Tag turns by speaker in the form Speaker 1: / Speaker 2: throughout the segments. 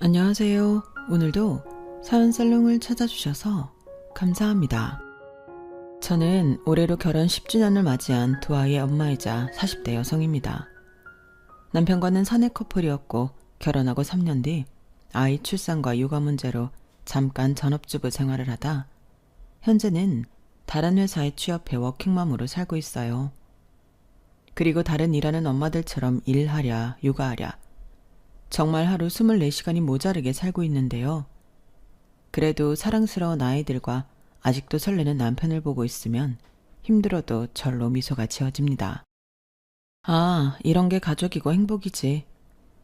Speaker 1: 안녕하세요. 오늘도 사연살롱을 찾아주셔서 감사합니다. 저는 올해로 결혼 10주년을 맞이한 두 아이의 엄마이자 40대 여성입니다. 남편과는 사내 커플이었고 결혼하고 3년 뒤 아이 출산과 육아 문제로 잠깐 전업주부 생활을 하다 현재는 다른 회사에 취업해 워킹맘으로 살고 있어요. 그리고 다른 일하는 엄마들처럼 일하랴 육아하랴 정말 하루 24시간이 모자르게 살고 있는데요. 그래도 사랑스러운 아이들과 아직도 설레는 남편을 보고 있으면 힘들어도 절로 미소가 지어집니다. 아, 이런 게 가족이고 행복이지.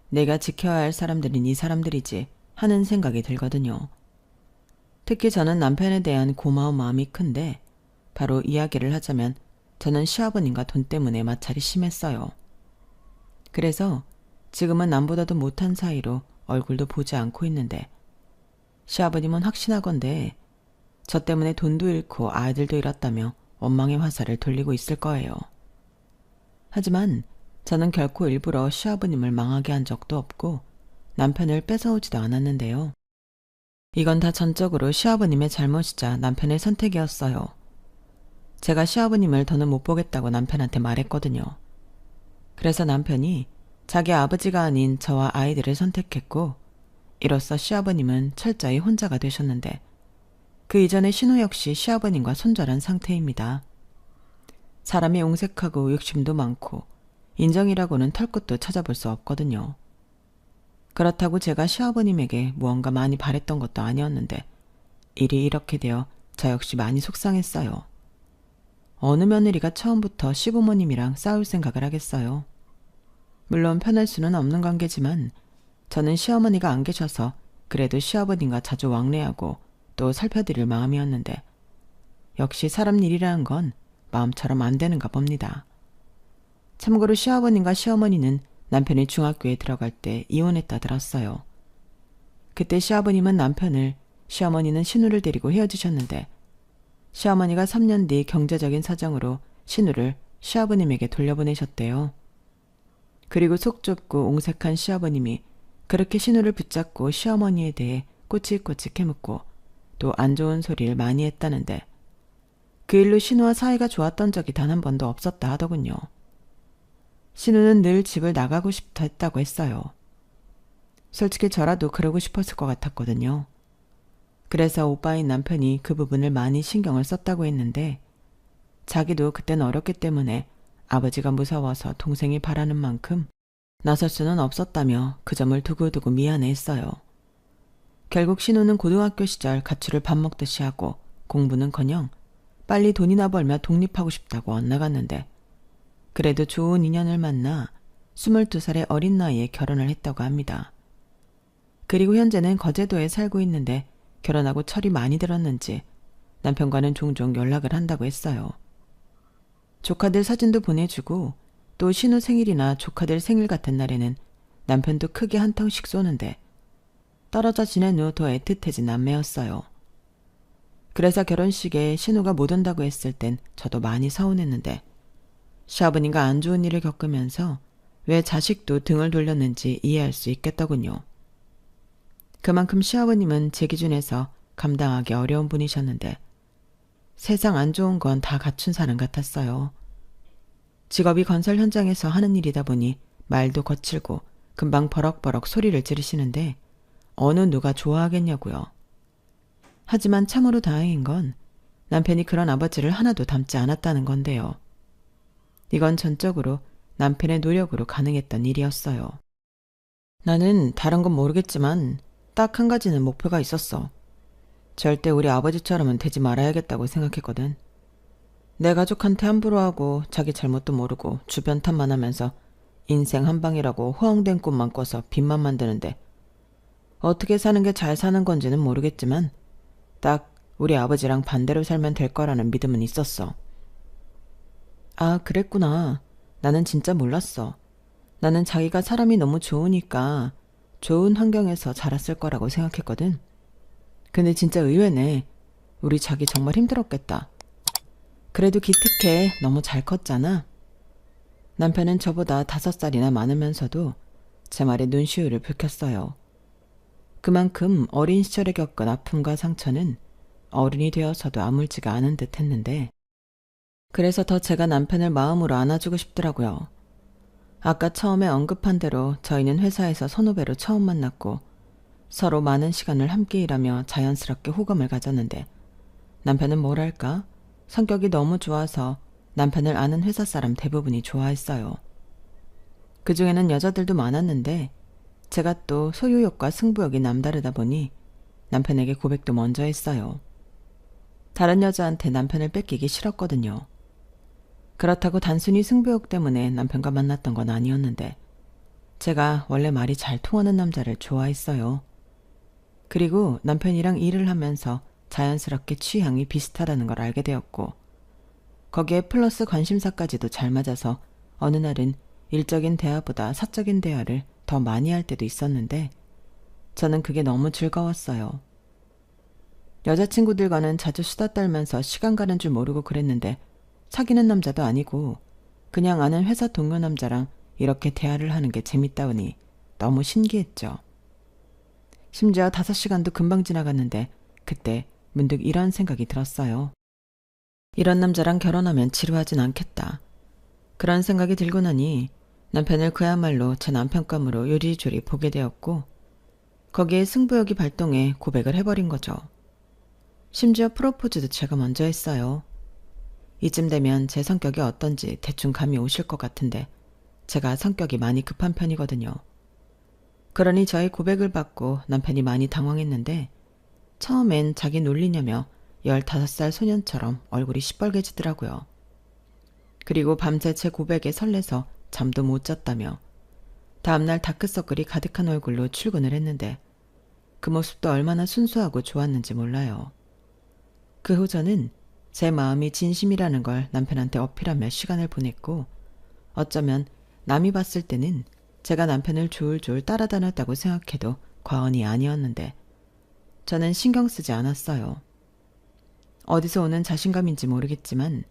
Speaker 1: 내가 지켜야 할 사람들은 이 사람들이지 하는 생각이 들거든요. 특히 저는 남편에 대한 고마운 마음이 큰데 바로 이야기를 하자면 저는 시아버님과 돈 때문에 마찰이 심했어요. 그래서 지금은 남보다도 못한 사이로 얼굴도 보지 않고 있는데 시아버님은 확신하건대 저 때문에 돈도 잃고 아이들도 잃었다며 원망의 화살을 돌리고 있을 거예요. 하지만 저는 결코 일부러 시아버님을 망하게 한 적도 없고 남편을 뺏어오지도 않았는데요. 이건 다 전적으로 시아버님의 잘못이자 남편의 선택이었어요. 제가 시아버님을 더는 못 보겠다고 남편한테 말했거든요. 그래서 남편이 자기 아버지가 아닌 저와 아이들을 선택했고 이로써 시아버님은 철저히 혼자가 되셨는데 그 이전의 신우 역시 시아버님과 손절한 상태입니다. 사람이 용색하고 욕심도 많고 인정이라고는 털끝도 찾아볼 수 없거든요. 그렇다고 제가 시아버님에게 무언가 많이 바랬던 것도 아니었는데 일이 이렇게 되어 저 역시 많이 속상했어요. 어느 며느리가 처음부터 시부모님이랑 싸울 생각을 하겠어요. 물론 편할 수는 없는 관계지만 저는 시어머니가 안 계셔서 그래도 시아버님과 자주 왕래하고 또 살펴드릴 마음이었는데 역시 사람 일이라는 건 마음처럼 안 되는가 봅니다. 참고로 시아버님과 시어머니는 남편이 중학교에 들어갈 때 이혼했다 들었어요. 그때 시아버님은 남편을, 시어머니는 신우를 데리고 헤어지셨는데 시어머니가 3년 뒤 경제적인 사정으로 신우를 시아버님에게 돌려보내셨대요. 그리고 속 좁고 옹색한 시아버님이 그렇게 신우를 붙잡고 시어머니에 대해 꼬치꼬치 캐묻고 또 안 좋은 소리를 많이 했다는데 그 일로 신우와 사이가 좋았던 적이 단 한 번도 없었다 하더군요. 신우는 늘 집을 나가고 싶다 했다고 했어요. 솔직히 저라도 그러고 싶었을 것 같았거든요. 그래서 오빠인 남편이 그 부분을 많이 신경을 썼다고 했는데 자기도 그땐 어렸기 때문에 아버지가 무서워서 동생이 바라는 만큼 나설 수는 없었다며 그 점을 두고두고 미안해했어요. 결국 신우는 고등학교 시절 가출을 밥 먹듯이 하고 공부는커녕 빨리 돈이나 벌며 독립하고 싶다고 엇나갔는데 그래도 좋은 인연을 만나 22살의 어린 나이에 결혼을 했다고 합니다. 그리고 현재는 거제도에 살고 있는데 결혼하고 철이 많이 들었는지 남편과는 종종 연락을 한다고 했어요. 조카들 사진도 보내주고 또 신우 생일이나 조카들 생일 같은 날에는 남편도 크게 한 탕씩 쏘는데 떨어져 지낸 후 더 애틋해진 남매였어요. 그래서 결혼식에 신우가 못 온다고 했을 땐 저도 많이 서운했는데 시아버님과 안 좋은 일을 겪으면서 왜 자식도 등을 돌렸는지 이해할 수 있겠더군요. 그만큼 시아버님은 제 기준에서 감당하기 어려운 분이셨는데 세상 안 좋은 건 다 갖춘 사람 같았어요. 직업이 건설 현장에서 하는 일이다 보니 말도 거칠고 금방 버럭버럭 소리를 지르시는데 어느 누가 좋아하겠냐고요. 하지만 참으로 다행인 건 남편이 그런 아버지를 하나도 닮지 않았다는 건데요. 이건 전적으로 남편의 노력으로 가능했던 일이었어요. 나는 다른 건 모르겠지만 딱 한 가지는 목표가 있었어. 절대 우리 아버지처럼은 되지 말아야겠다고 생각했거든. 내 가족한테 함부로 하고 자기 잘못도 모르고 주변 탓만 하면서 인생 한방이라고 허황된 꿈만 꿔서 빚만 만드는데 어떻게 사는 게 잘 사는 건지는 모르겠지만 딱 우리 아버지랑 반대로 살면 될 거라는 믿음은 있었어. 아, 그랬구나. 나는 진짜 몰랐어. 나는 자기가 사람이 너무 좋으니까 좋은 환경에서 자랐을 거라고 생각했거든. 근데 진짜 의외네. 우리 자기 정말 힘들었겠다. 그래도 기특해. 너무 잘 컸잖아. 남편은 저보다 5살이나 많으면서도 제 말에 눈시울을 붉혔어요. 그만큼 어린 시절에 겪은 아픔과 상처는 어른이 되어서도 아물지가 않은 듯 했는데, 그래서 더 제가 남편을 마음으로 안아주고 싶더라고요. 아까 처음에 언급한 대로 저희는 회사에서 선후배로 처음 만났고 서로 많은 시간을 함께 일하며 자연스럽게 호감을 가졌는데, 남편은 뭐랄까 성격이 너무 좋아서 남편을 아는 회사 사람 대부분이 좋아했어요. 그중에는 여자들도 많았는데 제가 또 소유욕과 승부욕이 남다르다 보니 남편에게 고백도 먼저 했어요. 다른 여자한테 남편을 뺏기기 싫었거든요. 그렇다고 단순히 승부욕 때문에 남편과 만났던 건 아니었는데, 제가 원래 말이 잘 통하는 남자를 좋아했어요. 그리고 남편이랑 일을 하면서 자연스럽게 취향이 비슷하다는 걸 알게 되었고, 거기에 플러스 관심사까지도 잘 맞아서 어느 날은 일적인 대화보다 사적인 대화를 더 많이 할 때도 있었는데, 저는 그게 너무 즐거웠어요. 여자친구들과는 자주 수다 떨면서 시간 가는 줄 모르고 그랬는데, 사귀는 남자도 아니고 그냥 아는 회사 동료 남자랑 이렇게 대화를 하는 게 재밌다우니 너무 신기했죠. 심지어 5시간도 금방 지나갔는데 그때 문득 이런 생각이 들었어요. 이런 남자랑 결혼하면 지루하진 않겠다. 그런 생각이 들고 나니 남편을 그야말로 제 남편감으로 요리조리 보게 되었고, 거기에 승부욕이 발동해 고백을 해버린 거죠. 심지어 프로포즈도 제가 먼저 했어요. 이쯤 되면 제 성격이 어떤지 대충 감이 오실 것 같은데, 제가 성격이 많이 급한 편이거든요. 그러니 저희 고백을 받고 남편이 많이 당황했는데, 처음엔 자기 놀리냐며 15살 소년처럼 얼굴이 시뻘개지더라고요. 그리고 밤새 제 고백에 설레서 잠도 못 잤다며 다음날 다크서클이 가득한 얼굴로 출근을 했는데, 그 모습도 얼마나 순수하고 좋았는지 몰라요. 그 후 저는 제 마음이 진심이라는 걸 남편한테 어필하며 시간을 보냈고, 어쩌면 남이 봤을 때는 제가 남편을 졸졸 따라다녔다고 생각해도 과언이 아니었는데, 저는 신경 쓰지 않았어요. 어디서 오는 자신감인지 모르겠지만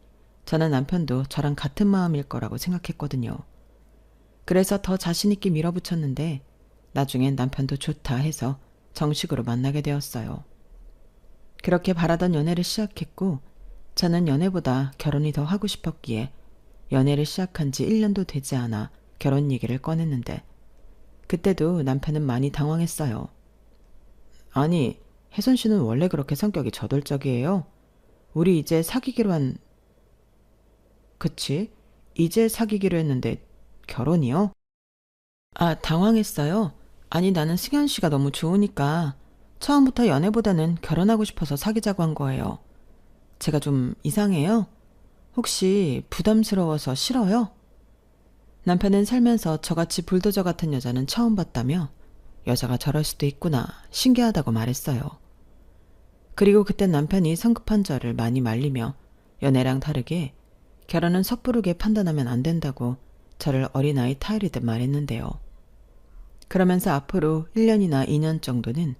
Speaker 1: 저는 남편도 저랑 같은 마음일 거라고 생각했거든요. 그래서 더 자신 있게 밀어붙였는데, 나중엔 남편도 좋다 해서 정식으로 만나게 되었어요. 그렇게 바라던 연애를 시작했고, 저는 연애보다 결혼이 더 하고 싶었기에 연애를 시작한 지 1년도 되지 않아 결혼 얘기를 꺼냈는데, 그때도 남편은 많이 당황했어요. 아니, 혜선 씨는 원래 그렇게 성격이 저돌적이에요? 우리 이제 사귀기로 한... 그치? 이제 사귀기로 했는데 결혼이요? 아, 당황했어요. 아니, 나는 승현 씨가 너무 좋으니까 처음부터 연애보다는 결혼하고 싶어서 사귀자고 한 거예요. 제가 좀 이상해요? 혹시 부담스러워서 싫어요? 남편은 살면서 저같이 불도저 같은 여자는 처음 봤다며 여자가 저럴 수도 있구나 신기하다고 말했어요. 그리고 그때 남편이 성급한 저를 많이 말리며 연애랑 다르게 결혼은 섣부르게 판단하면 안 된다고 저를 어린아이 타이르듯 말했는데요. 그러면서 앞으로 1년이나 2년 정도는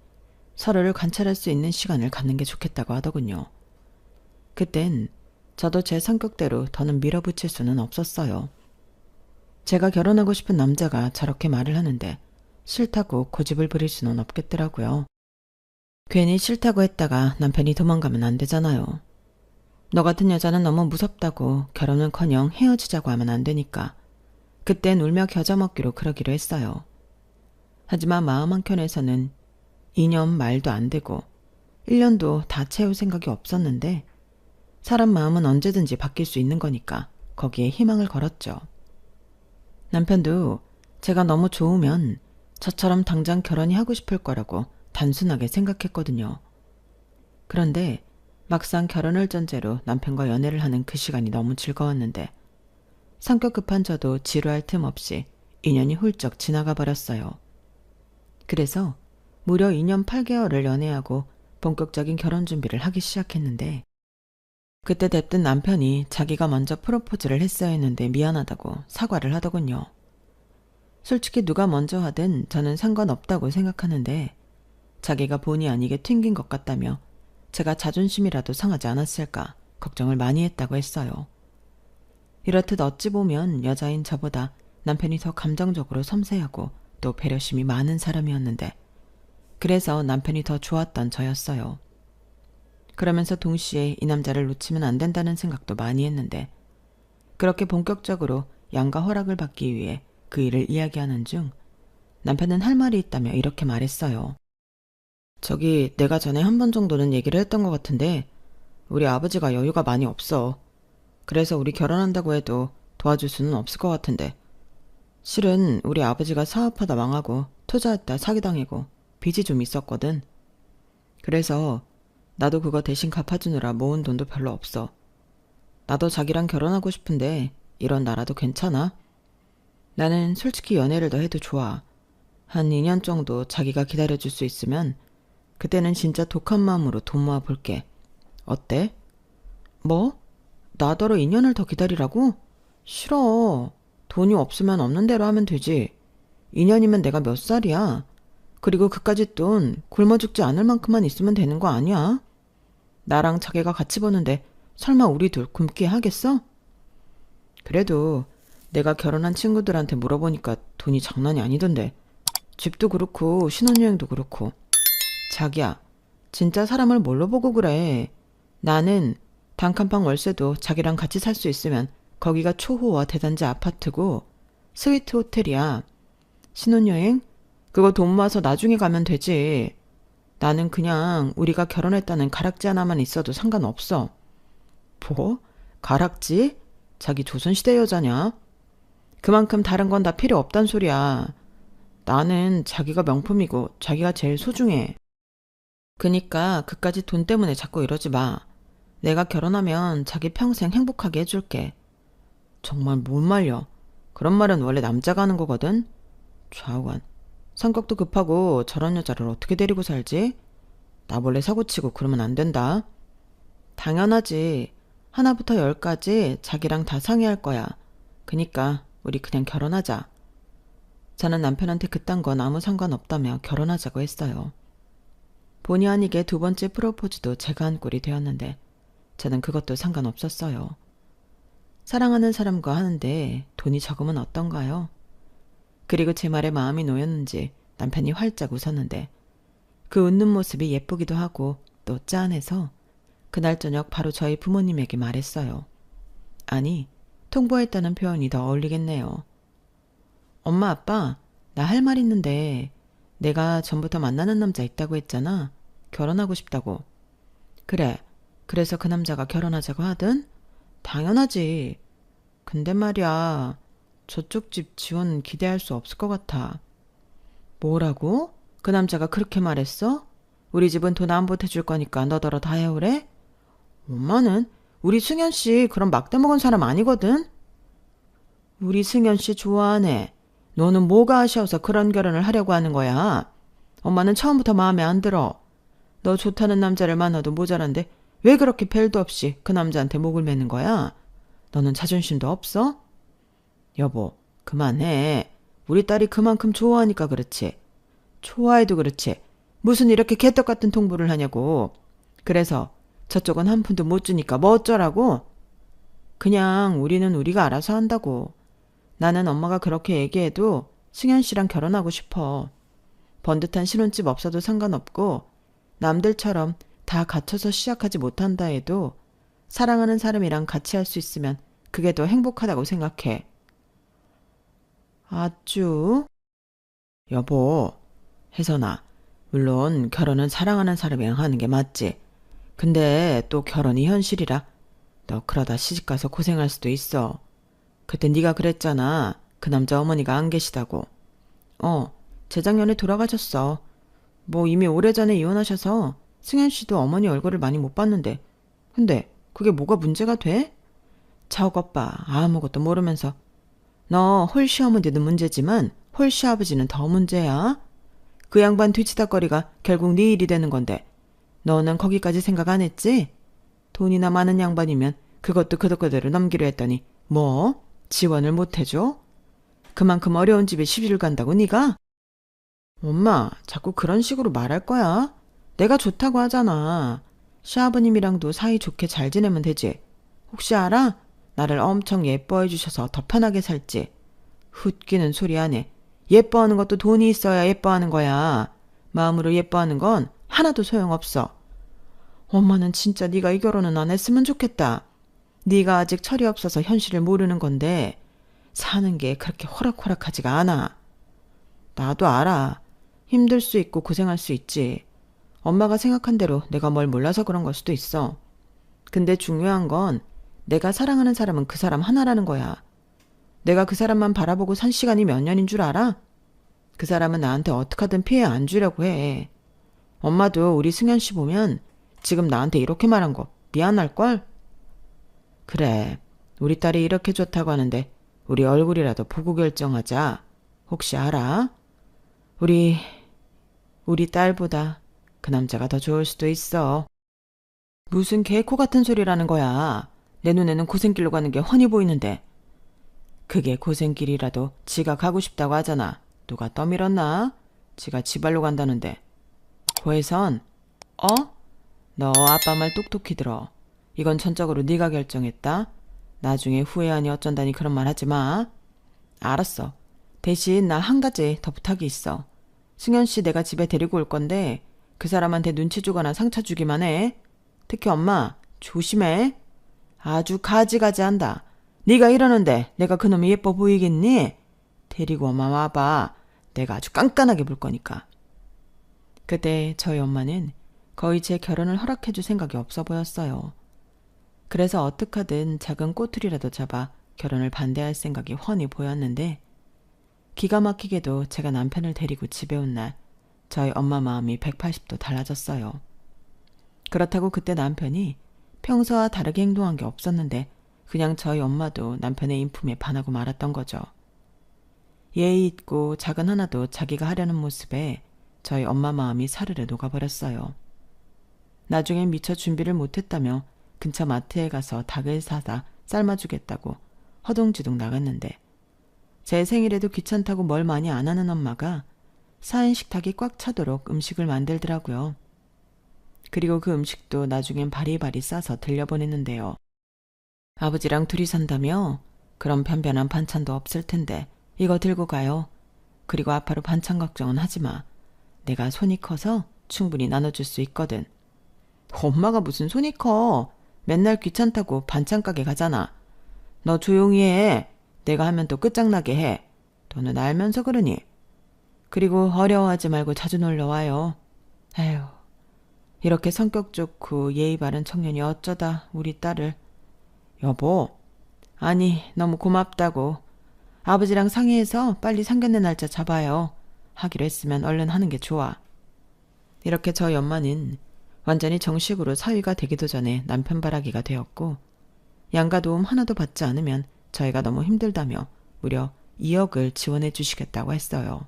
Speaker 1: 서로를 관찰할 수 있는 시간을 갖는 게 좋겠다고 하더군요. 그땐 저도 제 성격대로 더는 밀어붙일 수는 없었어요. 제가 결혼하고 싶은 남자가 저렇게 말을 하는데 싫다고 고집을 부릴 수는 없겠더라고요. 괜히 싫다고 했다가 남편이 도망가면 안 되잖아요. 너 같은 여자는 너무 무섭다고 결혼은커녕 헤어지자고 하면 안 되니까 그땐 울며 겨자 먹기로 그러기로 했어요. 하지만 마음 한켠에서는 2년 말도 안 되고 1년도 다 채울 생각이 없었는데, 사람 마음은 언제든지 바뀔 수 있는 거니까 거기에 희망을 걸었죠. 남편도 제가 너무 좋으면 저처럼 당장 결혼이 하고 싶을 거라고 단순하게 생각했거든요. 그런데 막상 결혼을 전제로 남편과 연애를 하는 그 시간이 너무 즐거웠는데, 성격 급한 저도 지루할 틈 없이 2년이 훌쩍 지나가 버렸어요. 그래서 무려 2년 8개월을 연애하고 본격적인 결혼 준비를 하기 시작했는데, 그때 뎁든 남편이 자기가 먼저 프로포즈를 했어야 했는데 미안하다고 사과를 하더군요. 솔직히 누가 먼저 하든 저는 상관없다고 생각하는데, 자기가 본의 아니게 튕긴 것 같다며 제가 자존심이라도 상하지 않았을까 걱정을 많이 했다고 했어요. 이렇듯 어찌 보면 여자인 저보다 남편이 더 감정적으로 섬세하고 또 배려심이 많은 사람이었는데, 그래서 남편이 더 좋았던 저였어요. 그러면서 동시에 이 남자를 놓치면 안 된다는 생각도 많이 했는데 그렇게 본격적으로 양가 허락을 받기 위해 그 일을 이야기하는 중 남편은 할 말이 있다며 이렇게 말했어요. 저기 내가 전에 한 번 정도는 얘기를 했던 것 같은데 우리 아버지가 여유가 많이 없어. 그래서 우리 결혼한다고 해도 도와줄 수는 없을 것 같은데 실은 우리 아버지가 사업하다 망하고 투자했다 사기당하고 빚이 좀 있었거든. 그래서 나도 그거 대신 갚아주느라 모은 돈도 별로 없어. 나도 자기랑 결혼하고 싶은데 이런 나라도 괜찮아? 나는 솔직히 연애를 더 해도 좋아. 한 2년 정도 자기가 기다려줄 수 있으면 그때는 진짜 독한 마음으로 돈 모아볼게. 어때? 뭐? 나더러 2년을 더 기다리라고? 싫어. 돈이 없으면 없는 대로 하면 되지. 2년이면 내가 몇 살이야? 그리고 그까짓 돈 굶어 죽지 않을 만큼만 있으면 되는 거 아니야? 나랑 자기가 같이 버는데 설마 우리 둘 굶게 하겠어? 그래도 내가 결혼한 친구들한테 물어보니까 돈이 장난이 아니던데. 집도 그렇고 신혼여행도 그렇고. 자기야, 진짜 사람을 뭘로 보고 그래. 나는 단칸방 월세도 자기랑 같이 살 수 있으면 거기가 초호화 대단지 아파트고 스위트 호텔이야. 신혼여행? 그거 돈 모아서 나중에 가면 되지. 나는 그냥 우리가 결혼했다는 가락지 하나만 있어도 상관없어. 뭐? 가락지? 자기 조선시대 여자냐? 그만큼 다른 건 다 필요 없단 소리야. 나는 자기가 명품이고 자기가 제일 소중해. 그니까 그까짓 돈 때문에 자꾸 이러지 마. 내가 결혼하면 자기 평생 행복하게 해줄게. 정말 못 말려. 그런 말은 원래 남자가 하는 거거든. 좌우간. 성격도 급하고 저런 여자를 어떻게 데리고 살지? 나 몰래 사고치고 그러면 안 된다. 당연하지. 하나부터 10까지 자기랑 다 상의할 거야. 그니까 우리 그냥 결혼하자. 저는 남편한테 그딴 건 아무 상관없다며 결혼하자고 했어요. 본의 아니게 두 번째 프로포즈도 제가 한 꼴이 되었는데 저는 그것도 상관없었어요. 사랑하는 사람과 하는데 돈이 적으면 어떤가요? 그리고 제 말에 마음이 놓였는지 남편이 활짝 웃었는데 그 웃는 모습이 예쁘기도 하고 또 짠해서 그날 저녁 바로 저희 부모님에게 말했어요. 아니, 통보했다는 표현이 더 어울리겠네요. 엄마, 아빠, 나 할 말 있는데 내가 전부터 만나는 남자 있다고 했잖아. 결혼하고 싶다고. 그래, 그래서 그 남자가 결혼하자고 하든? 당연하지. 근데 말이야, 저쪽 집 지원 기대할 수 없을 것 같아. 뭐라고? 그 남자가 그렇게 말했어? 우리 집은 돈 안 보태줄 거니까 너더러 다 해오래? 엄마는 우리 승현 씨 그런 막대 먹은 사람 아니거든? 우리 승현 씨 좋아하네. 너는 뭐가 아쉬워서 그런 결혼을 하려고 하는 거야? 엄마는 처음부터 마음에 안 들어. 너 좋다는 남자를 만나도 모자란데 왜 그렇게 벨도 없이 그 남자한테 목을 매는 거야? 너는 자존심도 없어? 여보, 그만해. 우리 딸이 그만큼 좋아하니까 그렇지. 좋아해도 그렇지. 무슨 이렇게 개떡 같은 통보를 하냐고. 그래서 저쪽은 한 푼도 못 주니까 뭐 어쩌라고? 그냥 우리는 우리가 알아서 한다고. 나는 엄마가 그렇게 얘기해도 승현 씨랑 결혼하고 싶어. 번듯한 신혼집 없어도 상관없고 남들처럼 다 갖춰서 시작하지 못한다 해도 사랑하는 사람이랑 같이 할 수 있으면 그게 더 행복하다고 생각해. 아쭈? 여보, 혜선아, 물론 결혼은 사랑하는 사람이랑 하는 게 맞지. 근데 또 결혼이 현실이라 너 그러다 시집가서 고생할 수도 있어. 그때 네가 그랬잖아. 그 남자 어머니가 안 계시다고. 재작년에 돌아가셨어. 뭐 이미 오래전에 이혼하셔서 승현 씨도 어머니 얼굴을 많이 못 봤는데 근데 그게 뭐가 문제가 돼? 차옥 오빠 아무것도 모르면서 너 홀시어머니도 문제지만 홀시아버지는 더 문제야. 그 양반 뒤치다거리가 결국 네 일이 되는 건데 너는 거기까지 생각 안 했지? 돈이나 많은 양반이면 그것도 그대로 넘기려 했더니 뭐? 지원을 못 해줘? 그만큼 어려운 집에 시집을 간다고 네가? 엄마 자꾸 그런 식으로 말할 거야? 내가 좋다고 하잖아. 시아버님이랑도 사이좋게 잘 지내면 되지. 혹시 알아? 나를 엄청 예뻐해 주셔서 더 편하게 살지. 웃기는 소리 안 해. 예뻐하는 것도 돈이 있어야 예뻐하는 거야. 마음으로 예뻐하는 건 하나도 소용없어. 엄마는 진짜 네가 이 결혼은 안 했으면 좋겠다. 네가 아직 철이 없어서 현실을 모르는 건데 사는 게 그렇게 호락호락하지가 않아. 나도 알아. 힘들 수 있고 고생할 수 있지. 엄마가 생각한 대로 내가 뭘 몰라서 그런 걸 수도 있어. 근데 중요한 건 내가 사랑하는 사람은 그 사람 하나라는 거야. 내가 그 사람만 바라보고 산 시간이 몇 년인 줄 알아? 그 사람은 나한테 어떻게든 피해 안 주려고 해. 엄마도 우리 승현 씨 보면 지금 나한테 이렇게 말한 거 미안할걸? 그래, 우리 딸이 이렇게 좋다고 하는데 우리 얼굴이라도 보고 결정하자. 혹시 알아? 우리 딸보다 그 남자가 더 좋을 수도 있어. 무슨 개코 같은 소리라는 거야. 내 눈에는 고생길로 가는 게 훤히 보이는데. 그게 고생길이라도 지가 가고 싶다고 하잖아. 누가 떠밀었나? 지가 지발로 간다는데. 고혜선, 너 아빠 말 똑똑히 들어. 이건 전적으로 네가 결정했다. 나중에 후회하니 어쩐다니 그런 말 하지 마. 알았어. 대신 나 한 가지 더 부탁이 있어. 승현 씨 내가 집에 데리고 올 건데 그 사람한테 눈치 주거나 상처 주기만 해. 특히 엄마 조심해. 아주 가지가지한다. 네가 이러는데 내가 그놈이 예뻐 보이겠니? 데리고 엄마 와봐. 내가 아주 깐깐하게 볼 거니까. 그때 저희 엄마는 거의 제 결혼을 허락해줄 생각이 없어 보였어요. 그래서 어떡하든 작은 꼬투리라도 잡아 결혼을 반대할 생각이 훤히 보였는데 기가 막히게도 제가 남편을 데리고 집에 온 날 저희 엄마 마음이 180도 달라졌어요. 그렇다고 그때 남편이 평소와 다르게 행동한 게 없었는데 그냥 저희 엄마도 남편의 인품에 반하고 말았던 거죠. 예의 있고 작은 하나도 자기가 하려는 모습에 저희 엄마 마음이 사르르 녹아버렸어요. 나중엔 미처 준비를 못했다며 근처 마트에 가서 닭을 사다 삶아주겠다고 허둥지둥 나갔는데 제 생일에도 귀찮다고 뭘 많이 안 하는 엄마가 4인 식탁이 꽉 차도록 음식을 만들더라고요. 그리고 그 음식도 나중엔 바리바리 싸서 들려보냈는데요. 아버지랑 둘이 산다며? 그럼 변변한 반찬도 없을 텐데 이거 들고 가요. 그리고 아빠로 반찬 걱정은 하지 마. 내가 손이 커서 충분히 나눠줄 수 있거든. 엄마가 무슨 손이 커. 맨날 귀찮다고 반찬 가게 가잖아. 너 조용히 해. 내가 하면 또 끝장나게 해. 너는 알면서 그러니. 그리고 어려워하지 말고 자주 놀러와요. 에휴, 이렇게 성격 좋고 예의 바른 청년이 어쩌다 우리 딸을. 여보, 아니 너무 고맙다고. 아버지랑 상의해서 빨리 상견례 날짜 잡아요. 하기로 했으면 얼른 하는 게 좋아. 이렇게 저희 엄마는 완전히 정식으로 사위가 되기도 전에 남편 바라기가 되었고 양가 도움 하나도 받지 않으면 저희가 너무 힘들다며 무려 2억을 지원해 주시겠다고 했어요.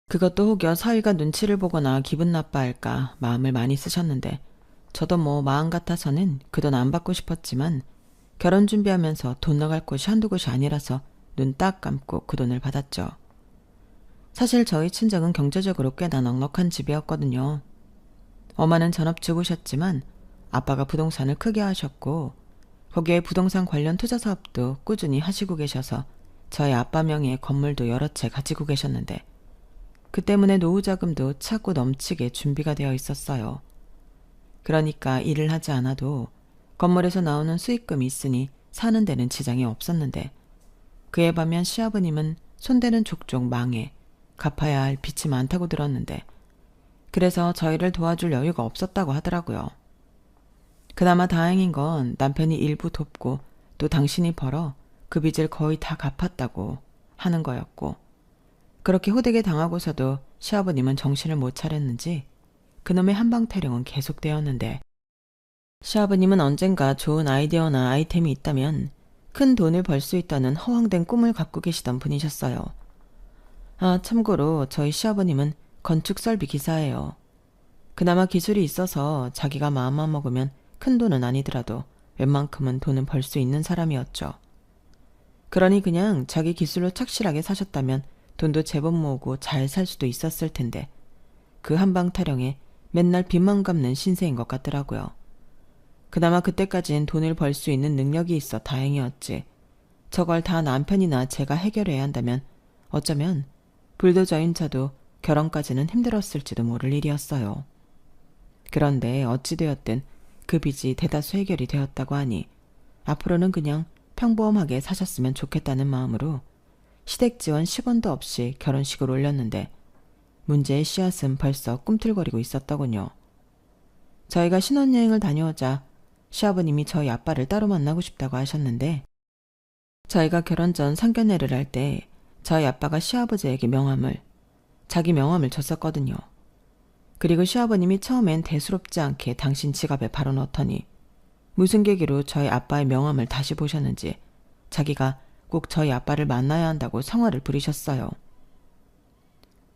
Speaker 1: 그것도 혹여 사위가 눈치를 보거나 기분 나빠할까 마음을 많이 쓰셨는데 저도 뭐 마음 같아서는 그 돈 안 받고 싶었지만 결혼 준비하면서 돈 나갈 곳이 한두 곳이 아니라서 눈 딱 감고 그 돈을 받았죠. 사실 저희 친정은 경제적으로 꽤나 넉넉한 집이었거든요. 엄마는 전업주부셨지만 아빠가 부동산을 크게 하셨고 거기에 부동산 관련 투자 사업도 꾸준히 하시고 계셔서 저희 아빠 명의의 건물도 여러 채 가지고 계셨는데 그 때문에 노후 자금도 차고 넘치게 준비가 되어 있었어요. 그러니까 일을 하지 않아도 건물에서 나오는 수익금이 있으니 사는 데는 지장이 없었는데 그에 반면 시아버님은 손대는 족족 망해 갚아야 할 빚이 많다고 들었는데 그래서 저희를 도와줄 여유가 없었다고 하더라고요. 그나마 다행인 건 남편이 일부 돕고 또 당신이 벌어 그 빚을 거의 다 갚았다고 하는 거였고 그렇게 호되게 당하고서도 시아버님은 정신을 못 차렸는지 그놈의 한방타령은 계속되었는데 시아버님은 언젠가 좋은 아이디어나 아이템이 있다면 큰 돈을 벌 수 있다는 허황된 꿈을 갖고 계시던 분이셨어요. 아, 참고로 저희 시아버님은 건축설비 기사예요. 그나마 기술이 있어서 자기가 마음만 먹으면 큰 돈은 아니더라도 웬만큼은 돈은 벌 수 있는 사람이었죠. 그러니 그냥 자기 기술로 착실하게 사셨다면 돈도 제법 모으고 잘 살 수도 있었을 텐데 그 한방 타령에 맨날 빚만 갚는 신세인 것 같더라고요. 그나마 그때까진 돈을 벌 수 있는 능력이 있어 다행이었지. 저걸 다 남편이나 제가 해결해야 한다면 어쩌면 불도저인 저도 결혼까지는 힘들었을지도 모를 일이었어요. 그런데 어찌되었든 그 빚이 대다수 해결이 되었다고 하니 앞으로는 그냥 평범하게 사셨으면 좋겠다는 마음으로 시댁 지원 10원도 없이 결혼식을 올렸는데 문제의 씨앗은 벌써 꿈틀거리고 있었더군요. 저희가 신혼여행을 다녀오자 시아버님이 저희 아빠를 따로 만나고 싶다고 하셨는데 저희가 결혼 전 상견례를 할 때 저희 아빠가 시아버지에게 자기 명함을 줬었거든요. 그리고 시아버님이 처음엔 대수롭지 않게 당신 지갑에 바로 넣더니 무슨 계기로 저희 아빠의 명함을 다시 보셨는지 자기가 꼭 저희 아빠를 만나야 한다고 성화를 부리셨어요.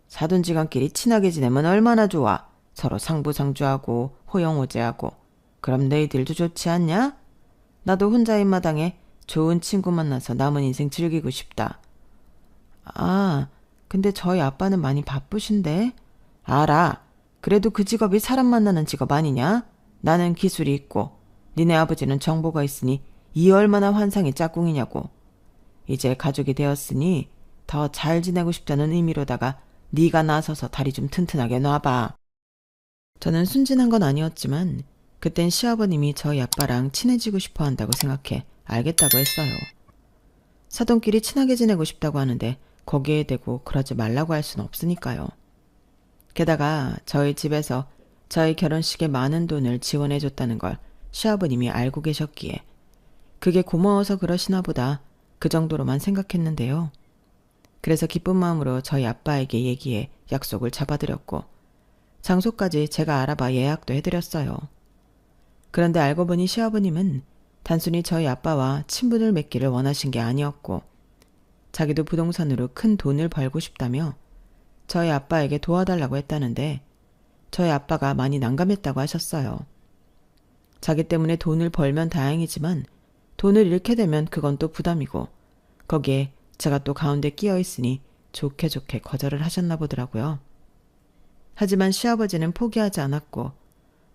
Speaker 1: 사돈지간끼리 친하게 지내면 얼마나 좋아. 서로 상부상조하고 호영호제하고. 그럼 너희들도 좋지 않냐? 나도 혼자인 마당에 좋은 친구 만나서 남은 인생 즐기고 싶다. 아, 근데 저희 아빠는 많이 바쁘신데? 알아. 그래도 그 직업이 사람 만나는 직업 아니냐? 나는 기술이 있고 니네 아버지는 정보가 있으니 이 얼마나 환상의 짝꿍이냐고. 이제 가족이 되었으니 더 잘 지내고 싶다는 의미로다가 네가 나서서 다리 좀 튼튼하게 놔봐. 저는 순진한 건 아니었지만 그땐 시아버님이 저희 아빠랑 친해지고 싶어 한다고 생각해 알겠다고 했어요. 사돈끼리 친하게 지내고 싶다고 하는데 거기에 대고 그러지 말라고 할 수는 없으니까요. 게다가 저희 집에서 저희 결혼식에 많은 돈을 지원해줬다는 걸 시아버님이 알고 계셨기에 그게 고마워서 그러시나 보다 그 정도로만 생각했는데요. 그래서 기쁜 마음으로 저희 아빠에게 얘기해 약속을 잡아드렸고 장소까지 제가 알아봐 예약도 해드렸어요. 그런데 알고 보니 시아버님은 단순히 저희 아빠와 친분을 맺기를 원하신 게 아니었고 자기도 부동산으로 큰 돈을 벌고 싶다며 저희 아빠에게 도와달라고 했다는데 저희 아빠가 많이 난감했다고 하셨어요. 자기 때문에 돈을 벌면 다행이지만 돈을 잃게 되면 그건 또 부담이고 거기에 제가 또 가운데 끼어 있으니 좋게 거절을 하셨나 보더라고요. 하지만 시아버지는 포기하지 않았고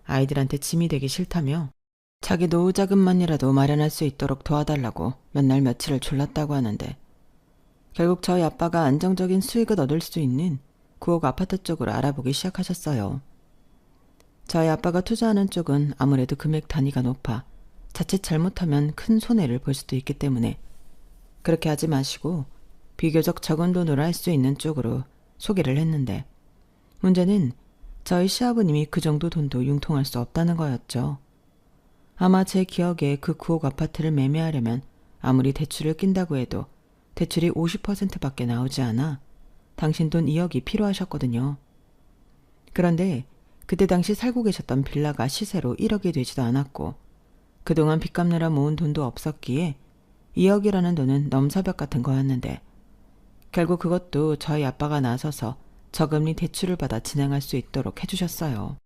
Speaker 1: 아이들한테 짐이 되기 싫다며 자기 노후 자금만이라도 마련할 수 있도록 도와달라고 몇 날 며칠을 졸랐다고 하는데 결국 저희 아빠가 안정적인 수익을 얻을 수 있는 9억 아파트 쪽으로 알아보기 시작하셨어요. 저희 아빠가 투자하는 쪽은 아무래도 금액 단위가 높아 자칫 잘못하면 큰 손해를 볼 수도 있기 때문에 그렇게 하지 마시고 비교적 적은 돈으로 할 수 있는 쪽으로 소개를 했는데 문제는 저희 시아버님이 그 정도 돈도 융통할 수 없다는 거였죠. 아마 제 기억에 그 9억 아파트를 매매하려면 아무리 대출을 낀다고 해도 대출이 50%밖에 나오지 않아 당신 돈 2억이 필요하셨거든요. 그런데 그때 당시 살고 계셨던 빌라가 시세로 1억이 되지도 않았고 그동안 빚 갚느라 모은 돈도 없었기에 2억이라는 돈은 넘사벽 같은 거였는데 결국 그것도 저희 아빠가 나서서 저금리 대출을 받아 진행할 수 있도록 해주셨어요.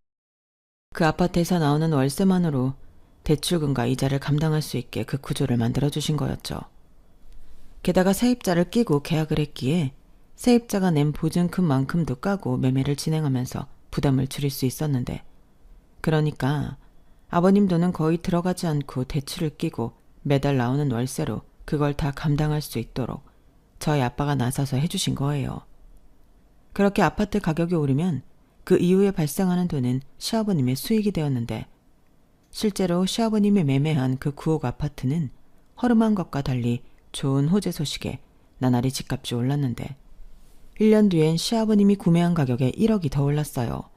Speaker 1: 그 아파트에서 나오는 월세만으로 대출금과 이자를 감당할 수 있게 그 구조를 만들어주신 거였죠. 게다가 세입자를 끼고 계약을 했기에 세입자가 낸 보증금만큼도 까고 매매를 진행하면서 부담을 줄일 수 있었는데 그러니까 아버님 돈은 거의 들어가지 않고 대출을 끼고 매달 나오는 월세로 그걸 다 감당할 수 있도록 저희 아빠가 나서서 해주신 거예요. 그렇게 아파트 가격이 오르면 그 이후에 발생하는 돈은 시아버님의 수익이 되었는데 실제로 시아버님이 매매한 그 9억 아파트는 허름한 것과 달리 좋은 호재 소식에 나날이 집값이 올랐는데 1년 뒤엔 시아버님이 구매한 가격에 1억이 더 올랐어요.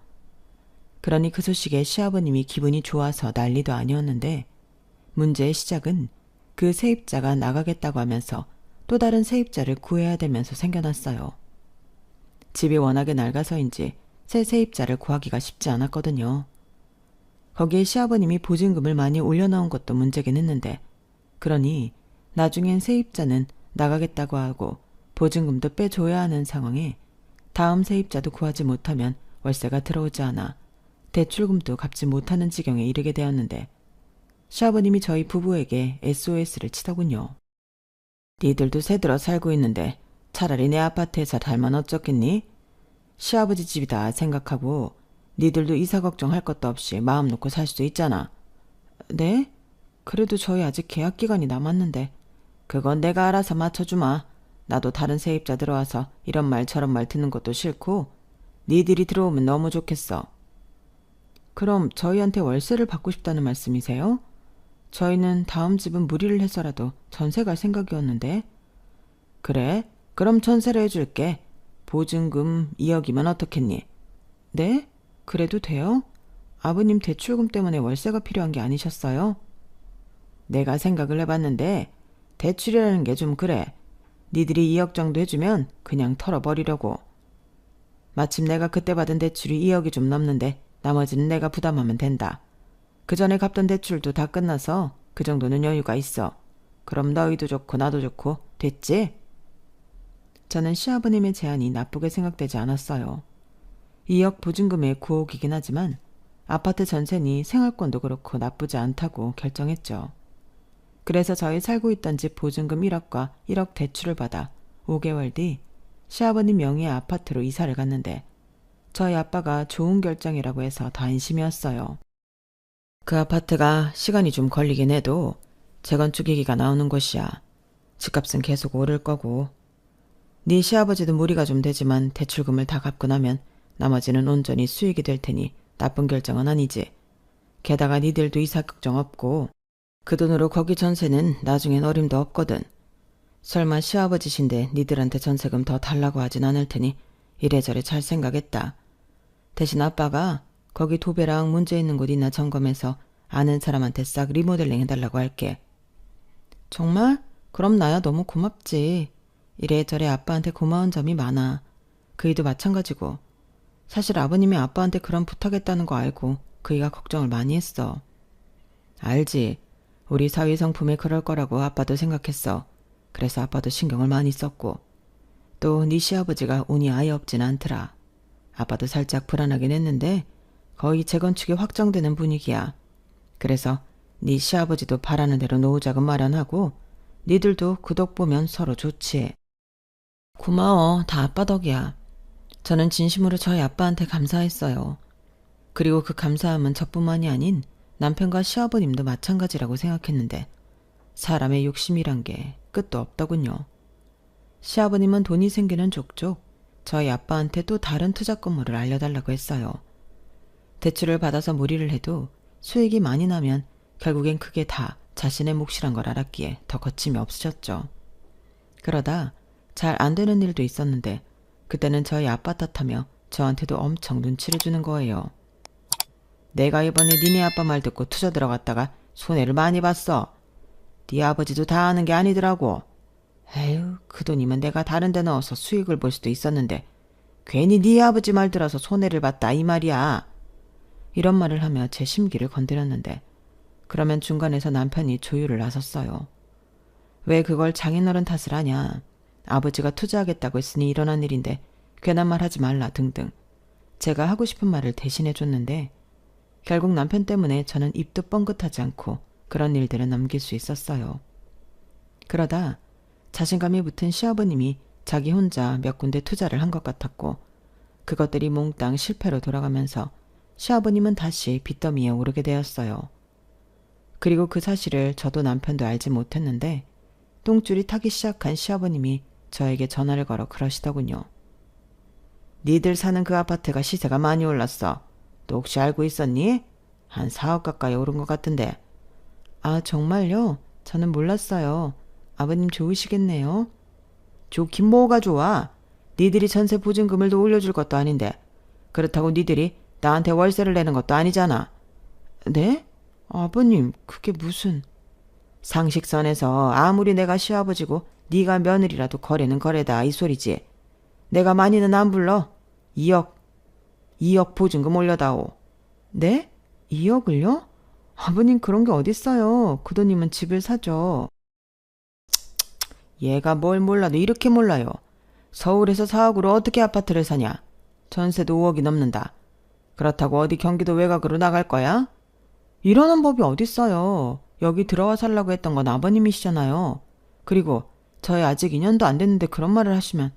Speaker 1: 그러니 그 소식에 시아버님이 기분이 좋아서 난리도 아니었는데 문제의 시작은 그 세입자가 나가겠다고 하면서 또 다른 세입자를 구해야 되면서 생겨났어요. 집이 워낙에 낡아서인지 새 세입자를 구하기가 쉽지 않았거든요. 거기에 시아버님이 보증금을 많이 올려놓은 것도 문제긴 했는데 그러니 나중엔 세입자는 나가겠다고 하고 보증금도 빼줘야 하는 상황에 다음 세입자도 구하지 못하면 월세가 들어오지 않아 대출금도 갚지 못하는 지경에 이르게 되었는데 시아버님이 저희 부부에게 SOS를 치더군요. 니들도 새들어 살고 있는데 차라리 내 아파트에서 살면 어쩌겠니? 시아버지 집이다 생각하고 니들도 이사 걱정할 것도 없이 마음 놓고 살 수 있잖아. 네? 그래도 저희 아직 계약 기간이 남았는데 그건 내가 알아서 맞춰주마. 나도 다른 세입자 들어와서 이런 말 저런 말 듣는 것도 싫고 니들이 들어오면 너무 좋겠어. 그럼 저희한테 월세를 받고 싶다는 말씀이세요? 저희는 다음 집은 무리를 해서라도 전세 갈 생각이었는데. 그래? 그럼 전세를 해줄게. 보증금 2억이면 어떻겠니? 네? 그래도 돼요? 아버님 대출금 때문에 월세가 필요한 게 아니셨어요? 내가 생각을 해봤는데 대출이라는 게 좀 그래. 니들이 2억 정도 해주면 그냥 털어버리려고. 마침 내가 그때 받은 대출이 2억이 좀 넘는데 나머지는 내가 부담하면 된다. 그 전에 갚던 대출도 다 끝나서 그 정도는 여유가 있어. 그럼 너희도 좋고 나도 좋고 됐지? 저는 시아버님의 제안이 나쁘게 생각되지 않았어요. 2억 보증금에 9억이긴 하지만 아파트 전세니 생활권도 그렇고 나쁘지 않다고 결정했죠. 그래서 저희 살고 있던 집 보증금 1억과 1억 대출을 받아 5개월 뒤 시아버님 명의의 아파트로 이사를 갔는데 저희 아빠가 좋은 결정이라고 해서 더 안심이었어요. 그 아파트가 시간이 좀 걸리긴 해도 재건축이기가 나오는 곳이야. 집값은 계속 오를 거고. 네 시아버지도 무리가 좀 되지만 대출금을 다 갚고 나면 나머지는 온전히 수익이 될 테니 나쁜 결정은 아니지. 게다가 니들도 이사 걱정 없고 그 돈으로 거기 전세는 나중엔 어림도 없거든. 설마 시아버지신데 니들한테 전세금 더 달라고 하진 않을 테니 이래저래 잘 생각했다. 대신 아빠가 거기 도배랑 문제 있는 곳 있나 점검해서 아는 사람한테 싹 리모델링 해달라고 할게. 정말? 그럼 나야 너무 고맙지. 이래저래 아빠한테 고마운 점이 많아. 그이도 마찬가지고. 사실 아버님이 아빠한테 그런 부탁했다는 거 알고 그이가 걱정을 많이 했어. 알지. 우리 사위 성품에 그럴 거라고 아빠도 생각했어. 그래서 아빠도 신경을 많이 썼고. 또 네 시아버지가 운이 아예 없진 않더라. 아빠도 살짝 불안하긴 했는데 거의 재건축이 확정되는 분위기야. 그래서 네 시아버지도 바라는 대로 노후자금 마련하고 니들도 그 덕 보면 서로 좋지. 고마워. 다 아빠 덕이야. 저는 진심으로 저희 아빠한테 감사했어요. 그리고 그 감사함은 저뿐만이 아닌 남편과 시아버님도 마찬가지라고 생각했는데 사람의 욕심이란 게 끝도 없더군요. 시아버님은 돈이 생기는 족족 저희 아빠한테 또 다른 투자 건물을 알려달라고 했어요. 대출을 받아서 무리를 해도 수익이 많이 나면 결국엔 그게 다 자신의 몫이란 걸 알았기에 더 거침이 없으셨죠. 그러다 잘 안 되는 일도 있었는데 그때는 저희 아빠 탓하며 저한테도 엄청 눈치를 주는 거예요. 내가 이번에 니네 아빠 말 듣고 투자 들어갔다가 손해를 많이 봤어. 네 아버지도 다 아는 게 아니더라고. 에휴, 그 돈이면 내가 다른 데 넣어서 수익을 볼 수도 있었는데 괜히 네 아버지 말 들어서 손해를 봤다 이 말이야. 이런 말을 하며 제 심기를 건드렸는데 그러면 중간에서 남편이 조율을 나섰어요. 왜 그걸 장인어른 탓을 하냐. 아버지가 투자하겠다고 했으니 일어난 일인데 괜한 말 하지 말라 등등. 제가 하고 싶은 말을 대신해 줬는데 결국 남편 때문에 저는 입도 뻥긋하지 않고 그런 일들을 넘길 수 있었어요. 그러다 자신감이 붙은 시아버님이 자기 혼자 몇 군데 투자를 한 것 같았고 그것들이 몽땅 실패로 돌아가면서 시아버님은 다시 빚더미에 오르게 되었어요. 그리고 그 사실을 저도 남편도 알지 못했는데 똥줄이 타기 시작한 시아버님이 저에게 전화를 걸어 그러시더군요. 니들 사는 그 아파트가 시세가 많이 올랐어. 너 혹시 알고 있었니? 한 4억 가까이 오른 것 같은데. 아, 정말요? 저는 몰랐어요. 아버님 좋으시겠네요. 좋긴 뭐가 좋아. 니들이 전세 보증금을 더 올려줄 것도 아닌데. 그렇다고 니들이 나한테 월세를 내는 것도 아니잖아. 네? 아버님, 그게 무슨... 상식선에서 아무리 내가 시아버지고 네가 며느리라도 거래는 거래다 이 소리지. 내가 많이는 안 불러. 2억 보증금 올려다오. 네? 2억을요? 아버님 그런 게 어딨어요. 그 돈이면 집을 사죠. 얘가 뭘 몰라도 이렇게 몰라요. 서울에서 4억으로 어떻게 아파트를 사냐. 전세도 5억이 넘는다. 그렇다고 어디 경기도 외곽으로 나갈 거야? 이러는 법이 어딨어요. 여기 들어와 살라고 했던 건 아버님이시잖아요. 그리고 저희 아직 2년도 안 됐는데 그런 말을 하시면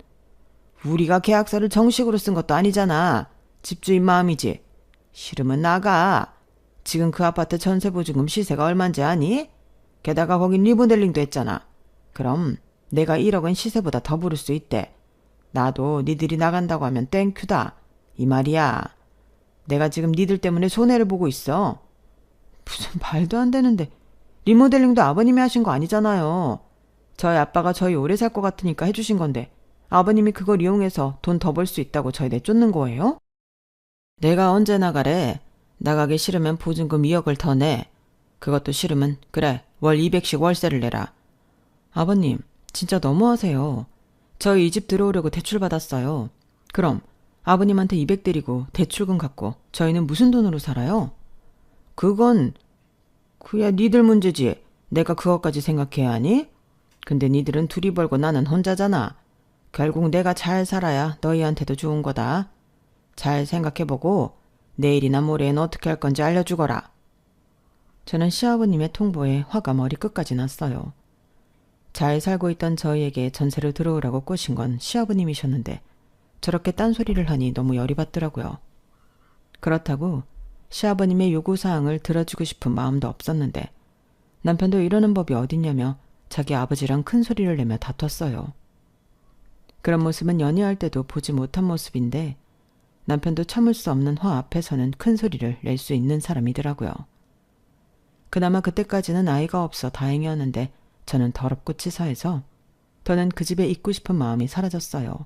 Speaker 1: 우리가 계약서를 정식으로 쓴 것도 아니잖아. 집주인 마음이지. 싫으면 나가. 지금 그 아파트 전세 보증금 시세가 얼만지 아니? 게다가 거긴 리모델링도 했잖아. 그럼 내가 1억은 시세보다 더 부를 수 있대. 나도 니들이 나간다고 하면 땡큐다. 이 말이야. 내가 지금 니들 때문에 손해를 보고 있어. 무슨 말도 안 되는데. 리모델링도 아버님이 하신 거 아니잖아요. 저희 아빠가 저희 오래 살 것 같으니까 해주신 건데 아버님이 그걸 이용해서 돈 더 벌 수 있다고 저희 내쫓는 거예요? 내가 언제 나가래? 나가기 싫으면 보증금 2억을 더 내. 그것도 싫으면 그래 월 200씩 월세를 내라. 아버님 진짜 너무하세요. 저희 이 집 들어오려고 대출 받았어요. 그럼 아버님한테 200 드리고 대출금 갚고 저희는 무슨 돈으로 살아요? 그건 그야 니들 문제지. 내가 그것까지 생각해야 하니? 근데 니들은 둘이 벌고 나는 혼자잖아. 결국 내가 잘 살아야 너희한테도 좋은 거다. 잘 생각해보고 내일이나 모레엔 어떻게 할 건지 알려주거라. 저는 시아버님의 통보에 화가 머리끝까지 났어요. 잘 살고 있던 저희에게 전세로 들어오라고 꼬신 건 시아버님이셨는데 저렇게 딴소리를 하니 너무 열이 받더라고요. 그렇다고 시아버님의 요구사항을 들어주고 싶은 마음도 없었는데 남편도 이러는 법이 어딨냐며 자기 아버지랑 큰 소리를 내며 다퉜어요. 그런 모습은 연애할 때도 보지 못한 모습인데 남편도 참을 수 없는 화 앞에서는 큰 소리를 낼 수 있는 사람이더라고요. 그나마 그때까지는 아이가 없어 다행이었는데 저는 더럽고 치사해서 더는 그 집에 있고 싶은 마음이 사라졌어요.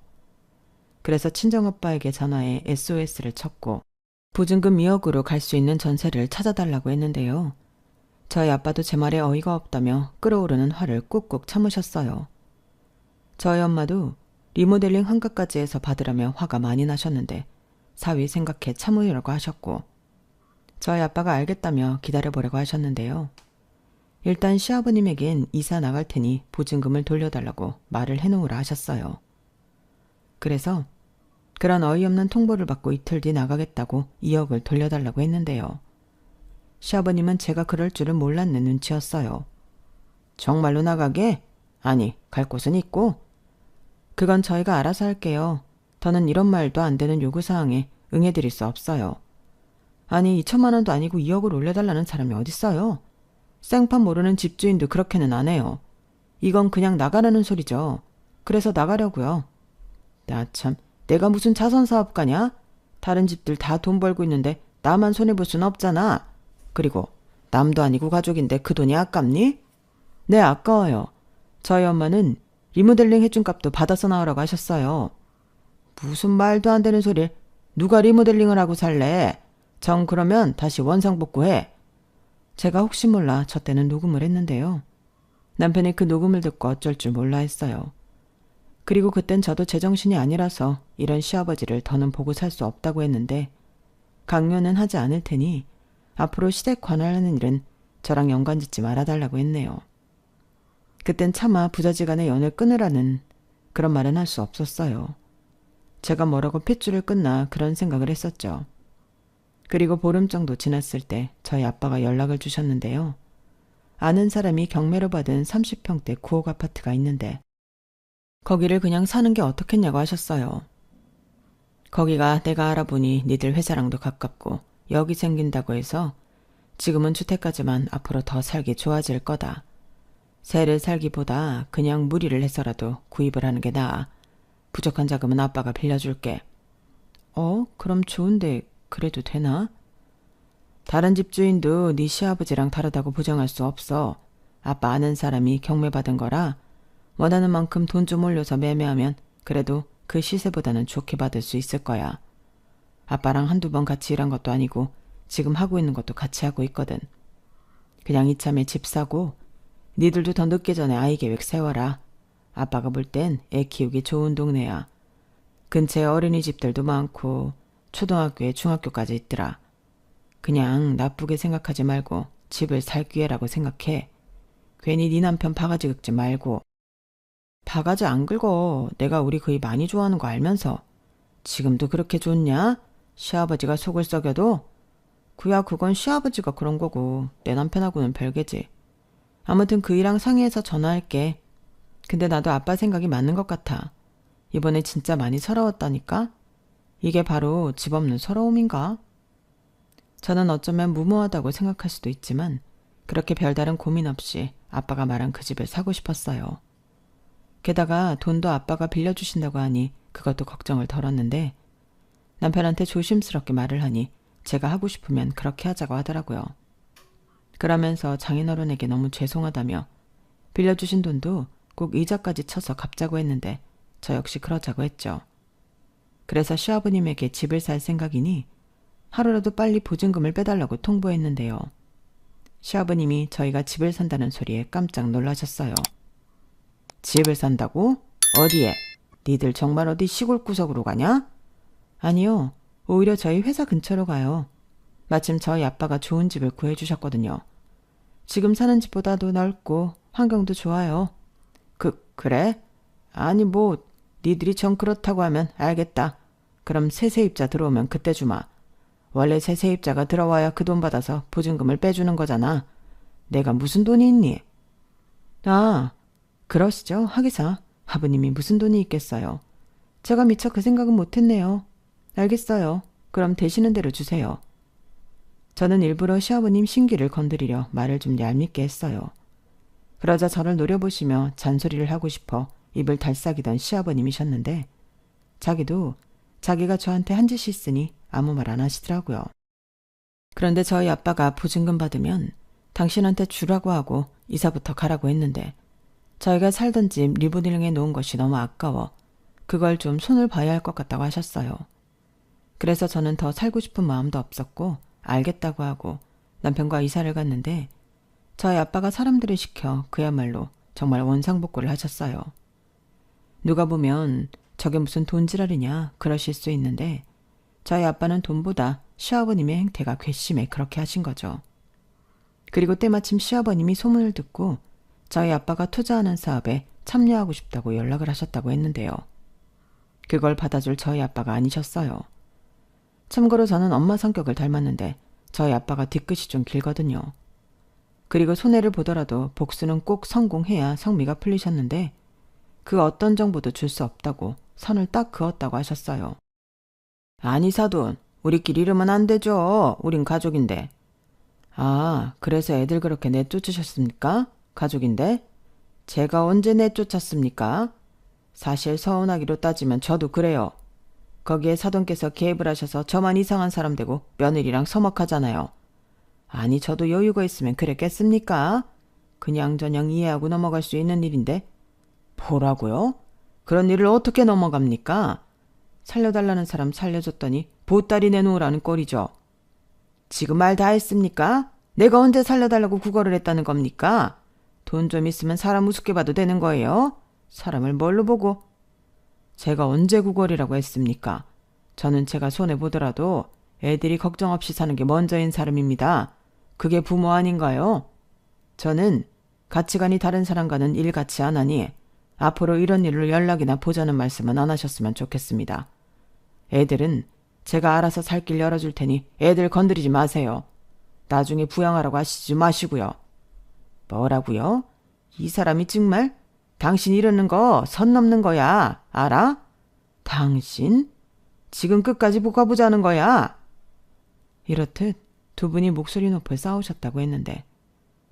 Speaker 1: 그래서 친정오빠에게 전화해 SOS를 쳤고 보증금 2억으로 갈 수 있는 전세를 찾아달라고 했는데요. 저희 아빠도 제 말에 어이가 없다며 끓어오르는 화를 꾹꾹 참으셨어요. 저희 엄마도 리모델링 환가까지 해서 받으라며 화가 많이 나셨는데 사위 생각해 참으려고 하셨고 저희 아빠가 알겠다며 기다려보려고 하셨는데요. 일단 시아버님에겐 이사 나갈 테니 보증금을 돌려달라고 말을 해놓으라 하셨어요. 그래서 그런 어이없는 통보를 받고 이틀 뒤 나가겠다고 2억을 돌려달라고 했는데요. 시아버님은 제가 그럴 줄은 몰랐는 눈치였어요. 정말로 나가게? 아니, 갈 곳은 있고. 그건 저희가 알아서 할게요. 더는 이런 말도 안 되는 요구사항에 응해드릴 수 없어요. 아니 2천만 원도 아니고 2억을 올려달라는 사람이 어딨어요? 생판 모르는 집주인도 그렇게는 안 해요. 이건 그냥 나가라는 소리죠. 그래서 나가려고요. 나 참, 내가 무슨 자선사업가냐? 다른 집들 다 돈 벌고 있는데 나만 손해볼 순 없잖아. 그리고 남도 아니고 가족인데 그 돈이 아깝니? 네, 아까워요. 저희 엄마는 리모델링 해준 값도 받아서 나오라고 하셨어요. 무슨 말도 안 되는 소리. 누가 리모델링을 하고 살래? 정 그러면 다시 원상복구해. 제가 혹시 몰라 저 때는 녹음을 했는데요. 남편이 그 녹음을 듣고 어쩔 줄 몰라 했어요. 그리고 그땐 저도 제정신이 아니라서 이런 시아버지를 더는 보고 살 수 없다고 했는데 강요는 하지 않을 테니 앞으로 시댁 관할하는 일은 저랑 연관짓지 말아달라고 했네요. 그땐 차마 부자지간의 연을 끊으라는 그런 말은 할 수 없었어요. 제가 뭐라고 핏줄을 끊나 그런 생각을 했었죠. 그리고 보름 정도 지났을 때 저희 아빠가 연락을 주셨는데요. 아는 사람이 경매로 받은 30평대 9억 아파트가 있는데 거기를 그냥 사는 게 어떻겠냐고 하셨어요. 거기가 내가 알아보니 니들 회사랑도 가깝고 여기 생긴다고 해서 지금은 주택까지만 앞으로 더 살기 좋아질 거다. 새를 살기보다 그냥 무리를 해서라도 구입을 하는 게 나아. 부족한 자금은 아빠가 빌려줄게. 그럼 좋은데 그래도 되나? 다른 집주인도 네 시아버지랑 다르다고 보장할 수 없어. 아빠 아는 사람이 경매받은 거라 원하는 만큼 돈 좀 올려서 매매하면 그래도 그 시세보다는 좋게 받을 수 있을 거야. 아빠랑 한두 번 같이 일한 것도 아니고 지금 하고 있는 것도 같이 하고 있거든. 그냥 이참에 집 사고 니들도 더 늦기 전에 아이 계획 세워라. 아빠가 볼 땐 애 키우기 좋은 동네야. 근처에 어린이집들도 많고 초등학교에 중학교까지 있더라. 그냥 나쁘게 생각하지 말고 집을 살 기회라고 생각해. 괜히 네 남편 바가지 긁지 말고. 바가지 안 긁어. 내가 우리 그이 많이 좋아하는 거 알면서. 지금도 그렇게 좋냐? 시아버지가 속을 썩여도? 그야 그건 시아버지가 그런 거고 내 남편하고는 별개지. 아무튼 그이랑 상의해서 전화할게. 근데 나도 아빠 생각이 맞는 것 같아. 이번에 진짜 많이 서러웠다니까? 이게 바로 집 없는 서러움인가? 저는 어쩌면 무모하다고 생각할 수도 있지만 그렇게 별다른 고민 없이 아빠가 말한 그 집을 사고 싶었어요. 게다가 돈도 아빠가 빌려주신다고 하니 그것도 걱정을 덜었는데 남편한테 조심스럽게 말을 하니 제가 하고 싶으면 그렇게 하자고 하더라고요. 그러면서 장인어른에게 너무 죄송하다며 빌려주신 돈도 꼭 이자까지 쳐서 갚자고 했는데 저 역시 그러자고 했죠. 그래서 시아버님에게 집을 살 생각이니 하루라도 빨리 보증금을 빼달라고 통보했는데요. 시아버님이 저희가 집을 산다는 소리에 깜짝 놀라셨어요. 집을 산다고? 어디에? 니들 정말 어디 시골 구석으로 가냐? 아니요. 오히려 저희 회사 근처로 가요. 마침 저희 아빠가 좋은 집을 구해주셨거든요. 지금 사는 집보다도 넓고 환경도 좋아요. 그래? 아니 뭐 니들이 정 그렇다고 하면 알겠다. 그럼 새 세입자 들어오면 그때 주마. 원래 새 세입자가 들어와야 그 돈 받아서 보증금을 빼주는 거잖아. 내가 무슨 돈이 있니? 아, 그러시죠, 하기사. 아버님이 무슨 돈이 있겠어요. 제가 미처 그 생각은 못했네요. 알겠어요. 그럼 되시는 대로 주세요. 저는 일부러 시아버님 심기를 건드리려 말을 좀 얄밉게 했어요. 그러자 저를 노려보시며 잔소리를 하고 싶어 입을 달싹이던 시아버님이셨는데 자기도 자기가 저한테 한 짓이 있으니 아무 말 안 하시더라고요. 그런데 저희 아빠가 보증금 받으면 당신한테 주라고 하고 이사부터 가라고 했는데 저희가 살던 집 리모델링해 놓은 것이 너무 아까워 그걸 좀 손을 봐야 할 것 같다고 하셨어요. 그래서 저는 더 살고 싶은 마음도 없었고 알겠다고 하고 남편과 이사를 갔는데 저희 아빠가 사람들을 시켜 그야말로 정말 원상복구를 하셨어요. 누가 보면 저게 무슨 돈지랄이냐 그러실 수 있는데 저희 아빠는 돈보다 시아버님의 행태가 괘씸해 그렇게 하신 거죠. 그리고 때마침 시아버님이 소문을 듣고 저희 아빠가 투자하는 사업에 참여하고 싶다고 연락을 하셨다고 했는데요. 그걸 받아줄 저희 아빠가 아니셨어요. 참고로 저는 엄마 성격을 닮았는데 저희 아빠가 뒤끝이 좀 길거든요. 그리고 손해를 보더라도 복수는 꼭 성공해야 성미가 풀리셨는데 그 어떤 정보도 줄 수 없다고 선을 딱 그었다고 하셨어요. 아니 사돈, 우리끼리 이러면 안 되죠. 우린 가족인데. 아, 그래서 애들 그렇게 내쫓으셨습니까? 가족인데? 제가 언제 내쫓았습니까? 사실 서운하기로 따지면 저도 그래요. 거기에 사돈께서 개입을 하셔서 저만 이상한 사람 되고 며느리랑 서먹하잖아요. 아니 저도 여유가 있으면 그랬겠습니까? 그냥저냥 이해하고 넘어갈 수 있는 일인데. 뭐라고요? 그런 일을 어떻게 넘어갑니까? 살려달라는 사람 살려줬더니 보따리 내놓으라는 꼴이죠. 지금 말 다 했습니까? 내가 언제 살려달라고 구걸을 했다는 겁니까? 돈 좀 있으면 사람 우습게 봐도 되는 거예요? 사람을 뭘로 보고? 제가 언제 구걸이라고 했습니까? 저는 제가 손해보더라도 애들이 걱정 없이 사는 게 먼저인 사람입니다. 그게 부모 아닌가요? 저는 가치관이 다른 사람과는 일같이 안 하니 앞으로 이런 일로 연락이나 보자는 말씀은 안 하셨으면 좋겠습니다. 애들은 제가 알아서 살 길 열어줄 테니 애들 건드리지 마세요. 나중에 부양하라고 하시지 마시고요. 뭐라고요? 이 사람이 정말? 당신 이러는 거 선 넘는 거야. 알아? 당신? 지금 끝까지 볶아보자는 거야. 이렇듯 두 분이 목소리 높여 싸우셨다고 했는데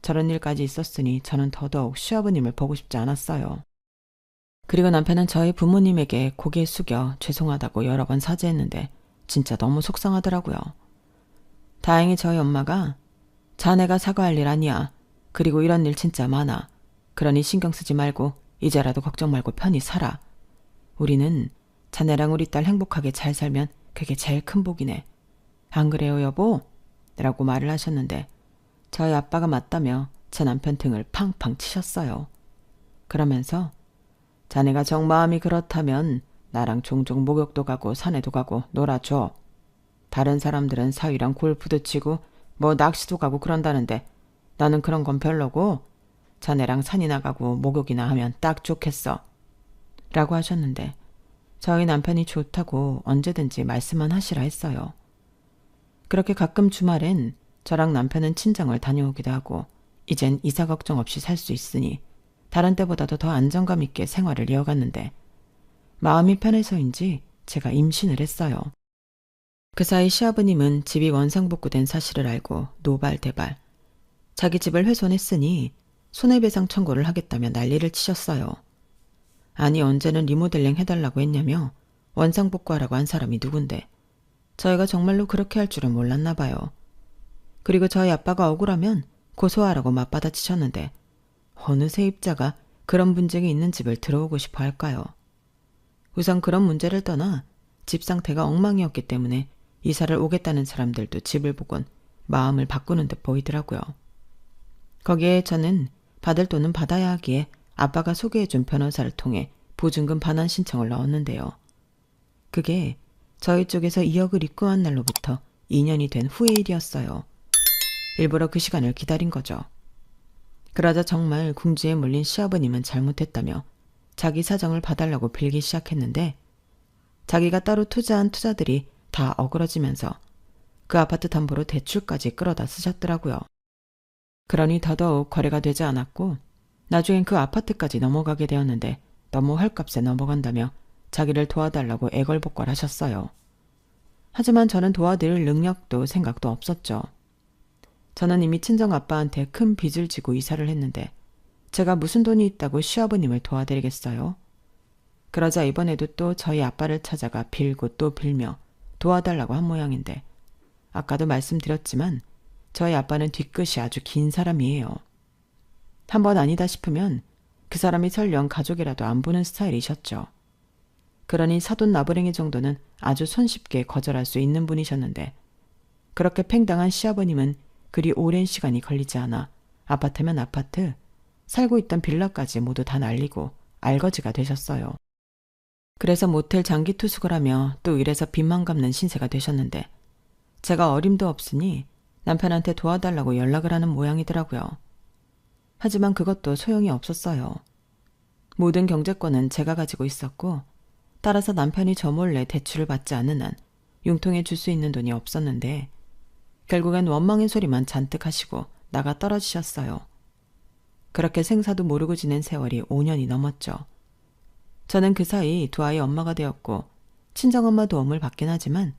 Speaker 1: 저런 일까지 있었으니 저는 더더욱 시아버님을 보고 싶지 않았어요. 그리고 남편은 저희 부모님에게 고개 숙여 죄송하다고 여러 번 사죄했는데 진짜 너무 속상하더라고요. 다행히 저희 엄마가 자네가 사과할 일 아니야. 그리고 이런 일 진짜 많아. 그러니 신경 쓰지 말고 이제라도 걱정 말고 편히 살아. 우리는 자네랑 우리 딸 행복하게 잘 살면 그게 제일 큰 복이네. 안 그래요 여보? 라고 말을 하셨는데 저희 아빠가 맞다며 제 남편 등을 팡팡 치셨어요. 그러면서 자네가 정 마음이 그렇다면 나랑 종종 목욕도 가고 산에도 가고 놀아줘. 다른 사람들은 사위랑 골프도 치고 뭐 낚시도 가고 그런다는데 나는 그런 건 별로고 자네랑 산이나 가고 목욕이나 하면 딱 좋겠어. 라고 하셨는데 저희 남편이 좋다고 언제든지 말씀만 하시라 했어요. 그렇게 가끔 주말엔 저랑 남편은 친정을 다녀오기도 하고 이젠 이사 걱정 없이 살 수 있으니 다른 때보다도 더 안정감 있게 생활을 이어갔는데 마음이 편해서인지 제가 임신을 했어요. 그 사이 시아버님은 집이 원상복구된 사실을 알고 노발대발 자기 집을 훼손했으니 손해배상 청구를 하겠다며 난리를 치셨어요. 아니 언제는 리모델링 해달라고 했냐며 원상복구하라고 한 사람이 누군데 저희가 정말로 그렇게 할 줄은 몰랐나 봐요. 그리고 저희 아빠가 억울하면 고소하라고 맞받아치셨는데 어느 세입자가 그런 분쟁이 있는 집을 들어오고 싶어 할까요? 우선 그런 문제를 떠나 집 상태가 엉망이었기 때문에 이사를 오겠다는 사람들도 집을 보곤 마음을 바꾸는 듯 보이더라고요. 거기에 저는 받을 돈은 받아야 하기에 아빠가 소개해준 변호사를 통해 보증금 반환 신청을 넣었는데요. 그게 저희 쪽에서 2억을 입금한 날로부터 2년이 된 후의 일이었어요. 일부러 그 시간을 기다린 거죠. 그러자 정말 궁지에 몰린 시아버님은 잘못했다며 자기 사정을 봐달라고 빌기 시작했는데 자기가 따로 투자한 투자들이 다 어그러지면서 그 아파트 담보로 대출까지 끌어다 쓰셨더라고요. 그러니 더더욱 거래가 되지 않았고 나중엔 그 아파트까지 넘어가게 되었는데 너무 헐값에 넘어간다며 자기를 도와달라고 애걸복걸하셨어요. 하지만 저는 도와드릴 능력도 생각도 없었죠. 저는 이미 친정아빠한테 큰 빚을 지고 이사를 했는데 제가 무슨 돈이 있다고 시아버님을 도와드리겠어요? 그러자 이번에도 또 저희 아빠를 찾아가 빌고 또 빌며 도와달라고 한 모양인데 아까도 말씀드렸지만 저희 아빠는 뒤끝이 아주 긴 사람이에요. 한번 아니다 싶으면 그 사람이 설령 가족이라도 안 보는 스타일이셨죠. 그러니 사돈 나부랭이 정도는 아주 손쉽게 거절할 수 있는 분이셨는데 그렇게 팽당한 시아버님은 그리 오랜 시간이 걸리지 않아 아파트면 아파트, 살고 있던 빌라까지 모두 다 날리고 알거지가 되셨어요. 그래서 모텔 장기 투숙을 하며 또 이래서 빚만 갚는 신세가 되셨는데 제가 어림도 없으니 남편한테 도와달라고 연락을 하는 모양이더라고요. 하지만 그것도 소용이 없었어요. 모든 경제권은 제가 가지고 있었고 따라서 남편이 저 몰래 대출을 받지 않는 한 융통해 줄 수 있는 돈이 없었는데 결국엔 원망의 소리만 잔뜩 하시고 나가 떨어지셨어요. 그렇게 생사도 모르고 지낸 세월이 5년이 넘었죠. 저는 그 사이 두 아이 엄마가 되었고 친정엄마 도움을 받긴 하지만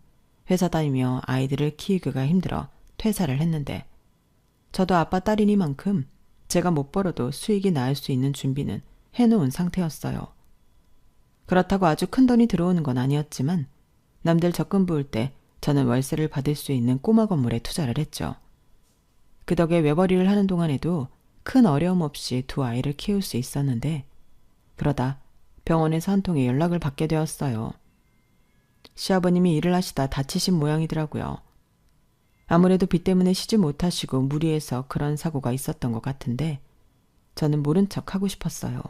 Speaker 1: 회사 다니며 아이들을 키우기가 힘들어 퇴사를 했는데 저도 아빠 딸이니만큼 제가 못 벌어도 수익이 나을 수 있는 준비는 해놓은 상태였어요. 그렇다고 아주 큰 돈이 들어오는 건 아니었지만 남들 적금 부을 때 저는 월세를 받을 수 있는 꼬마 건물에 투자를 했죠. 그 덕에 외벌이를 하는 동안에도 큰 어려움 없이 두 아이를 키울 수 있었는데 그러다 병원에서 한 통의 연락을 받게 되었어요. 시아버님이 일을 하시다 다치신 모양이더라고요. 아무래도 빚 때문에 쉬지 못하시고 무리해서 그런 사고가 있었던 것 같은데 저는 모른 척 하고 싶었어요.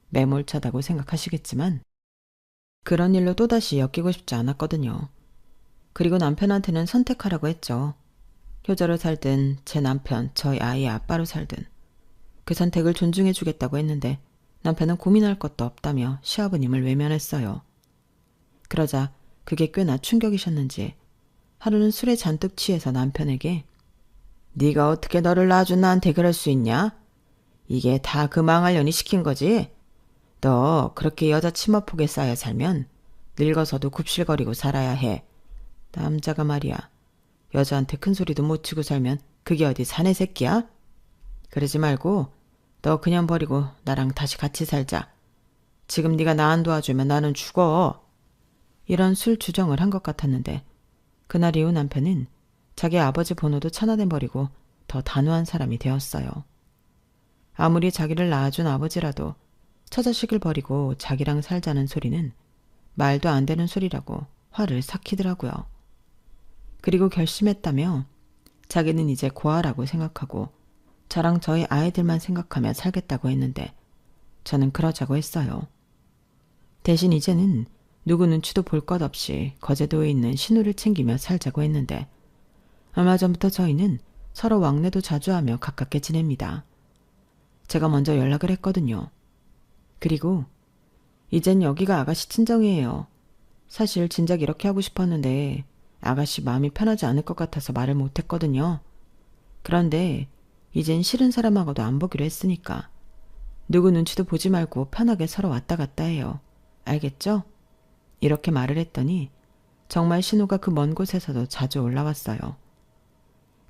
Speaker 1: 매몰차다고 생각하시겠지만 그런 일로 또다시 엮이고 싶지 않았거든요. 그리고 남편한테는 선택하라고 했죠. 효자로 살든 제 남편, 저희 아이의 아빠로 살든 그 선택을 존중해 주겠다고 했는데 남편은 고민할 것도 없다며 시아버님을 외면했어요. 그러자 그게 꽤나 충격이셨는지 하루는 술에 잔뜩 취해서 남편에게 네가 어떻게 너를 낳아준 나한테 그럴 수 있냐? 이게 다 그 망할 년이 시킨 거지? 너 그렇게 여자 치마폭에 쌓여 살면 늙어서도 굽실거리고 살아야 해. 남자가 말이야. 여자한테 큰 소리도 못 치고 살면 그게 어디 사내 새끼야? 그러지 말고 너 그냥 버리고 나랑 다시 같이 살자. 지금 네가 나 안 도와주면 나는 죽어. 이런 술 주정을 한 것 같았는데 그날 이후 남편은 자기 아버지 번호도 차단해버리고 더 단호한 사람이 되었어요. 아무리 자기를 낳아준 아버지라도 처자식을 버리고 자기랑 살자는 소리는 말도 안 되는 소리라고 화를 삭히더라고요. 그리고 결심했다며 자기는 이제 고아라고 생각하고 저랑 저희 아이들만 생각하며 살겠다고 했는데 저는 그러자고 했어요. 대신 이제는 누구 눈치도 볼 것 없이 거제도에 있는 신우를 챙기며 살자고 했는데 얼마 전부터 저희는 서로 왕래도 자주 하며 가깝게 지냅니다. 제가 먼저 연락을 했거든요. 그리고 이젠 여기가 아가씨 친정이에요. 사실 진작 이렇게 하고 싶었는데 아가씨 마음이 편하지 않을 것 같아서 말을 못했거든요. 그런데 이젠 싫은 사람하고도 안 보기로 했으니까 누구 눈치도 보지 말고 편하게 서로 왔다 갔다 해요. 알겠죠? 이렇게 말을 했더니 정말 신우가 그 먼 곳에서도 자주 올라왔어요.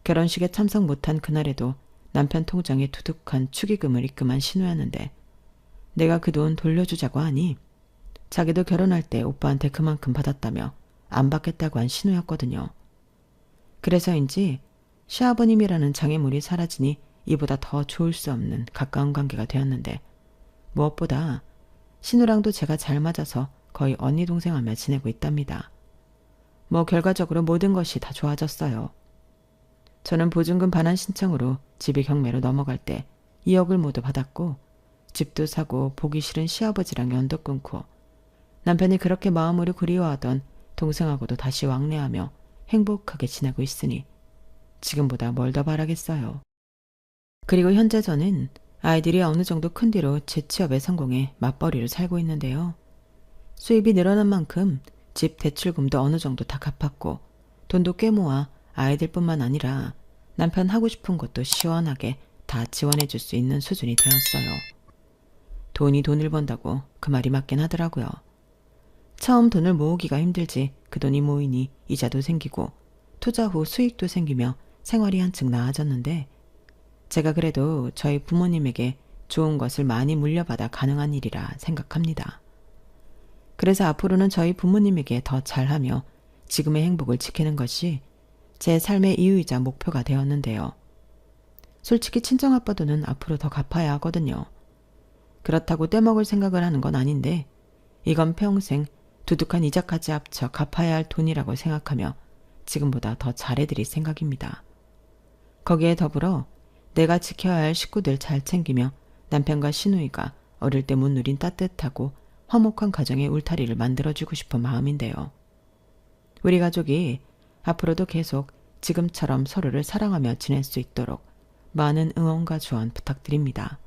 Speaker 1: 결혼식에 참석 못한 그날에도 남편 통장에 두둑한 축의금을 입금한 신우였는데 내가 그 돈 돌려주자고 하니 자기도 결혼할 때 오빠한테 그만큼 받았다며 안 받겠다고 한 신호였거든요. 그래서인지 시아버님이라는 장애물이 사라지니 이보다 더 좋을 수 없는 가까운 관계가 되었는데 무엇보다 신우랑도 제가 잘 맞아서 거의 언니 동생하며 지내고 있답니다. 뭐 결과적으로 모든 것이 다 좋아졌어요. 저는 보증금 반환 신청으로 집이 경매로 넘어갈 때 2억을 모두 받았고 집도 사고 보기 싫은 시아버지랑 연도 끊고 남편이 그렇게 마음으로 그리워하던 동생하고도 다시 왕래하며 행복하게 지내고 있으니 지금보다 뭘 더 바라겠어요. 그리고 현재 저는 아이들이 어느 정도 큰 뒤로 제 취업에 성공해 맞벌이로 살고 있는데요. 수입이 늘어난 만큼 집 대출금도 어느 정도 다 갚았고 돈도 꽤 모아 아이들뿐만 아니라 남편 하고 싶은 것도 시원하게 다 지원해 줄 수 있는 수준이 되었어요. 돈이 돈을 번다고 그 말이 맞긴 하더라고요. 처음 돈을 모으기가 힘들지 그 돈이 모이니 이자도 생기고 투자 후 수익도 생기며 생활이 한층 나아졌는데 제가 그래도 저희 부모님에게 좋은 것을 많이 물려받아 가능한 일이라 생각합니다. 그래서 앞으로는 저희 부모님에게 더 잘하며 지금의 행복을 지키는 것이 제 삶의 이유이자 목표가 되었는데요. 솔직히 친정아빠 돈은 앞으로 더 갚아야 하거든요. 그렇다고 떼먹을 생각을 하는 건 아닌데 이건 평생 두둑한 이자까지 합쳐 갚아야 할 돈이라고 생각하며 지금보다 더 잘해드릴 생각입니다. 거기에 더불어 내가 지켜야 할 식구들 잘 챙기며 남편과 시누이가 어릴 때 못 누린 따뜻하고 화목한 가정의 울타리를 만들어주고 싶은 마음인데요. 우리 가족이 앞으로도 계속 지금처럼 서로를 사랑하며 지낼 수 있도록 많은 응원과 조언 부탁드립니다.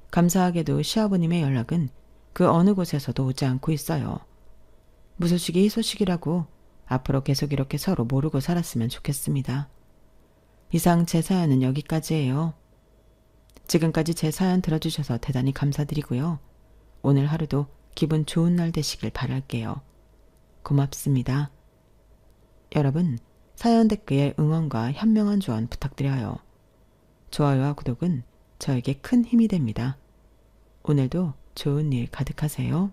Speaker 1: 감사하게도 시아버님의 연락은 그 어느 곳에서도 오지 않고 있어요. 무소식이 희소식이라고 앞으로 계속 이렇게 서로 모르고 살았으면 좋겠습니다. 이상 제 사연은 여기까지예요. 지금까지 제 사연 들어주셔서 대단히 감사드리고요. 오늘 하루도 기분 좋은 날 되시길 바랄게요. 고맙습니다. 여러분, 사연 댓글에 응원과 현명한 조언 부탁드려요. 좋아요와 구독은 저에게 큰 힘이 됩니다. 오늘도 좋은 일 가득하세요.